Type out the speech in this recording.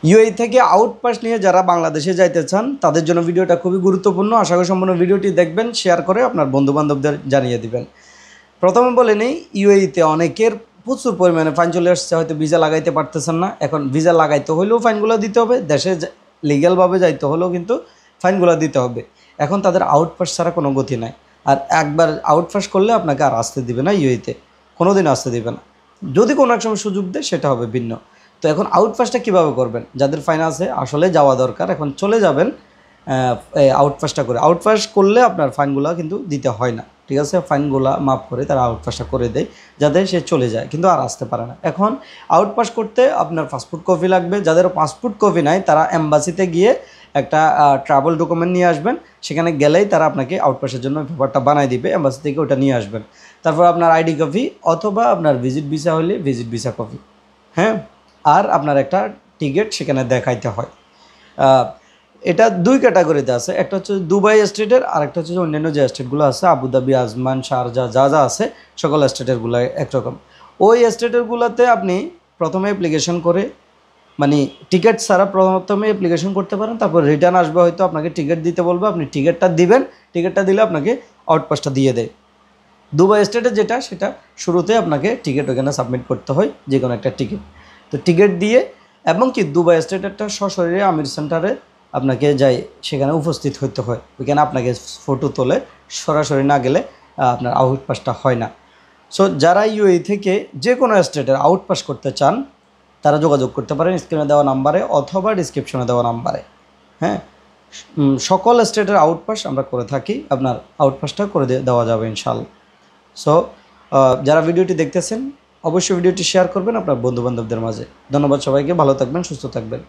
UAE থেকে outpass নিয়ে যারা বাংলাদেশে যাইতে চান তাদের জন্য ভিডিওটা খুবই গুরুত্বপূর্ণ। আশা করি সম্পূর্ণ ভিডিওটি দেখবেন, শেয়ার করে আপনার বন্ধুবান্ধবদের জানিয়ে দিবেন। প্রথমে বলে নেই, ইউএইতে অনেকের প্রচুর পরিমাণে ফাইন চলে আসছে, হয়তো ভিসা লাগাইতে পারতেছেন না। এখন ভিসা লাগাইতে হলেও ফাইনগুলো দিতে হবে, দেশে লিগ্যালভাবে যাইতে হলেও কিন্তু ফাইনগুলো দিতে হবে। এখন তাদের আউটপাস ছাড়া কোনো গতি নাই। আর একবার আউটপাস করলে আপনাকে আর আসতে দিবে না, ইউএইতে কোনো দিন আসতে দিবে না। যদি কোনো এক সময় সুযোগ দেয় সেটা হবে ভিন্ন। তো এখন আউটপাসটা কীভাবে করবেন? যাদের ফাইন আছে আসলে যাওয়া দরকার, এখন চলে যাবেন আউটপাসটা করে। আউটপাস করলে আপনার ফাইনগুলো কিন্তু দিতে হয় না, ঠিক আছে? ফাইনগুলো মাফ করে তারা আউটপাসটা করে দেয়, যাতে সে চলে যায় কিন্তু আর আসতে পারে না। এখন আউটপাস করতে আপনার পাসপোর্ট কপি লাগবে। যাদের পাসপোর্ট কপি নাই তারা এম্বাসিতে গিয়ে একটা ট্রাভেল ডকুমেন্ট নিয়ে আসবেন। সেখানে গেলেই তারা আপনাকে আউটপাসের জন্য পেপারটা বানায় দিবে, এম্বাসি থেকে ওটা নিয়ে আসবেন। তারপর আপনার আইডি কপি অথবা আপনার ভিজিট ভিসা হলে ভিজিট ভিসা কপি, হ্যাঁ। আর আপনার একটা টিকিট সেখানে দেখাইতে হয়। এটা দুই ক্যাটাগরিতে আছে, একটা হচ্ছে দুবাই স্টেটের, আর একটা হচ্ছে অন্যান্য যে স্টেটগুলো আছে আবুধাবি, আজমান, শারজা, যা যা আছে সকল স্টেটেরগুলো একরকম। ওই স্টেটেরগুলোতে আপনি প্রথমে অ্যাপ্লিকেশন করে, মানে টিকিট ছাড়া প্রথমে অ্যাপ্লিকেশন করতে পারেন। তারপর রিটার্ন আসবে, হয়তো আপনাকে টিকিট দিতে বলবে, আপনি টিকিটটা দিবেন। টিকিটটা দিলে আপনাকে আউটপাসটা দিয়ে দেয়। দুবাই স্টেটে যেটা, সেটা শুরুতে আপনাকে টিকিট ওখানে সাবমিট করতে হয়, যে কোনো একটা টিকিট। তো টিকিট দিয়ে এবং কি দুবাই স্টেটেরটা সশরীরে আমির সেন্টারে আপনাকে যাই সেখানে উপস্থিত হতে হয়। ওইখানে আপনাকে ফটো তোলে, সরাসরি না গেলে আপনার আউটপাসটা হয় না। সো যারা ইউএই থেকে যে কোনো স্টেটের আউটপাস করতে চান তারা যোগাযোগ করতে পারেন স্ক্রিনে দেওয়া নাম্বারে অথবা ডিসক্রিপশনে দেওয়া নাম্বারে, হ্যাঁ। সকল স্টেটের আউটপাস আমরা করে থাকি, আপনার আউটপাসটা করে দেওয়া যাবে ইনশাআল্লাহ। সো যারা ভিডিওটি দেখতেছেন অবশ্যই ভিডিওটি শেয়ার করবেন আপনার বন্ধুবান্ধবদের মাঝে। ধন্যবাদ সবাইকে, ভালো থাকবেন, সুস্থ থাকবেন।